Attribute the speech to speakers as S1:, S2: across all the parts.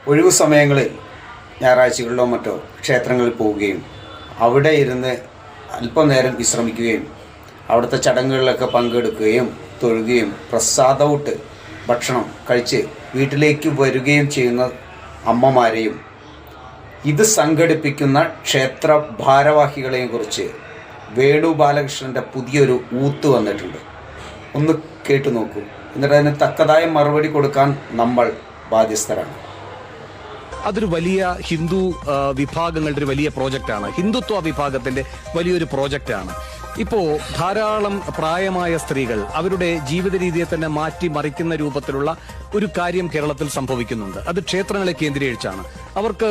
S1: ഒഴിവു സമയങ്ങളിൽ ഞായറാഴ്ചകളിലോ മറ്റോ ക്ഷേത്രങ്ങളിൽ പോവുകയും അവിടെ ഇരുന്ന് അല്പം നേരം വിശ്രമിക്കുകയും അവിടുത്തെ ചടങ്ങുകളിലൊക്കെ പങ്കെടുക്കുകയും തൊഴുകയും പ്രസാദവുട്ട് ഭക്ഷണം കഴിച്ച് വീട്ടിലേക്ക് വരികയും ചെയ്യുന്ന അമ്മമാരെയും ഇത് സംഘടിപ്പിക്കുന്ന ക്ഷേത്ര ഭാരവാഹികളെയും കുറിച്ച് വേണു ബാലകൃഷ്ണൻ്റെ പുതിയൊരു ഊത്ത് വന്നിട്ടുണ്ട്. ഒന്ന് കേട്ടു നോക്കൂ. എന്നിട്ട് അതിന് തക്കതായ മറുപടി കൊടുക്കാൻ നമ്മൾ ബാധ്യസ്ഥരാണ്.
S2: അതൊരു വലിയ ഹിന്ദു വിഭാഗങ്ങളുടെ ഒരു വലിയ പ്രോജക്റ്റാണ്. ഹിന്ദുത്വ വിഭാഗത്തിന്റെ വലിയൊരു പ്രോജക്റ്റാണ്. ഇപ്പോൾ ധാരാളം പ്രായമായ സ്ത്രീകൾ അവരുടെ ജീവിത രീതിയെ തന്നെ മാറ്റി മറിക്കുന്ന രൂപത്തിലുള്ള ഒരു കാര്യം കേരളത്തിൽ സംഭവിക്കുന്നുണ്ട്. അത് ക്ഷേത്രങ്ങളെ കേന്ദ്രീകരിച്ചാണ്. അവർക്ക്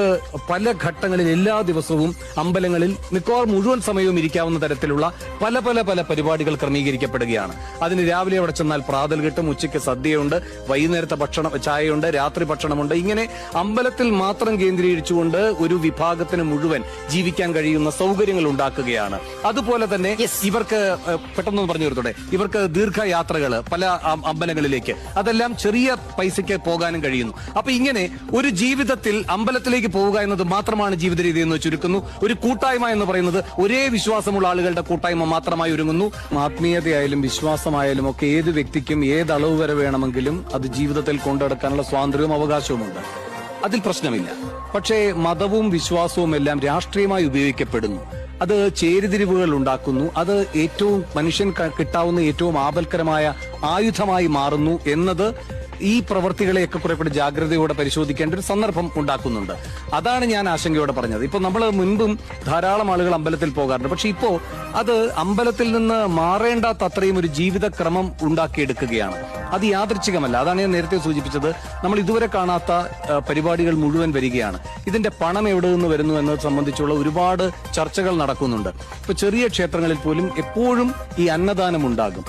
S2: പല ഘട്ടങ്ങളിൽ എല്ലാ ദിവസവും അമ്പലങ്ങളിൽ മിക്കവാറും മുഴുവൻ സമയവും ഇരിക്കാവുന്ന തരത്തിലുള്ള പല പല പല പരിപാടികൾ ക്രമീകരിക്കപ്പെടുകയാണ്. അതിന് രാവിലെ അവിടെ ചെന്നാൽ പ്രാതൽ കിട്ടും, ഉച്ചയ്ക്ക് സദ്യയുണ്ട്, വൈകുന്നേരത്തെ ഭക്ഷണം ചായയുണ്ട്, രാത്രി ഭക്ഷണമുണ്ട്. ഇങ്ങനെ അമ്പലത്തിൽ മാത്രം കേന്ദ്രീകരിച്ചുകൊണ്ട് ഒരു വിഭാഗത്തിന് മുഴുവൻ ജീവിക്കാൻ കഴിയുന്ന സൗകര്യങ്ങൾ ഉണ്ടാക്കുകയാണ്. അതുപോലെ തന്നെ ഇവർക്ക് പെട്ടെന്ന് പറഞ്ഞു തീർത്തോടെ, ഇവർക്ക് ദീർഘയാത്രകൾ പല അമ്പലങ്ങളിലേക്ക്, അതെല്ലാം ചെറിയ പൈസയ്ക്ക് പോകാനും കഴിയുന്നു. അപ്പൊ ഇങ്ങനെ ഒരു ജീവിതത്തിൽ അമ്പലത്തിലേക്ക് പോവുക എന്നത് മാത്രമാണ് ജീവിത രീതി എന്ന് ചുരുക്കുന്നു. ഒരു കൂട്ടായ്മ എന്ന് പറയുന്നത് ഒരേ വിശ്വാസമുള്ള ആളുകളുടെ കൂട്ടായ്മ മാത്രമായി ഒരുങ്ങുന്നു. ആത്മീയതയായാലും വിശ്വാസമായാലും ഒക്കെ ഏത് വ്യക്തിക്കും ഏത് അളവ് വരെ വേണമെങ്കിലും അത് ജീവിതത്തിൽ കൊണ്ടുനടക്കാനുള്ള സ്വാതന്ത്ര്യവും അവകാശവുമുണ്ട്. അതിൽ പ്രശ്നമില്ല. പക്ഷേ മതവും വിശ്വാസവും എല്ലാം രാഷ്ട്രീയമായി ഉപയോഗിക്കപ്പെടുന്നു. അത് ചേരിതിരിവുകൾ ഉണ്ടാക്കുന്നു. അത് ഏറ്റവും മനുഷ്യൻ കിട്ടാവുന്ന ഏറ്റവും ആപൽക്കരമായ ആയുധമായി മാറുന്നു എന്നത് ഈ പ്രവൃത്തികളെയൊക്കെ കുറെ കൂടി ജാഗ്രതയോടെ പരിശോധിക്കേണ്ട ഒരു സന്ദർഭം ഉണ്ടാക്കുന്നുണ്ട്. അതാണ് ഞാൻ ആശങ്കയോടെ പറഞ്ഞത്. ഇപ്പൊ നമ്മൾ മുൻപും ധാരാളം ആളുകൾ അമ്പലത്തിൽ പോകാറുണ്ട്. പക്ഷെ ഇപ്പോ അത് അമ്പലത്തിൽ നിന്ന് മാറേണ്ടാത്ത അത്രയും ഒരു ജീവിതക്രമം ഉണ്ടാക്കിയെടുക്കുകയാണ്. അത് യാദൃച്ഛികമല്ല. അതാണ് ഞാൻ നേരത്തെ സൂചിപ്പിച്ചത്. നമ്മൾ ഇതുവരെ കാണാത്ത പരിപാടികൾ മുഴുവൻ വരികയാണ്. ഇതിന്റെ പണം എവിടെ നിന്ന് വരുന്നു എന്നത് സംബന്ധിച്ചുള്ള ഒരുപാട് ചർച്ചകൾ നടക്കുന്നുണ്ട്. ഇപ്പൊ ചെറിയ ക്ഷേത്രങ്ങളിൽ പോലും എപ്പോഴും ഈ അന്നദാനം ഉണ്ടാകും.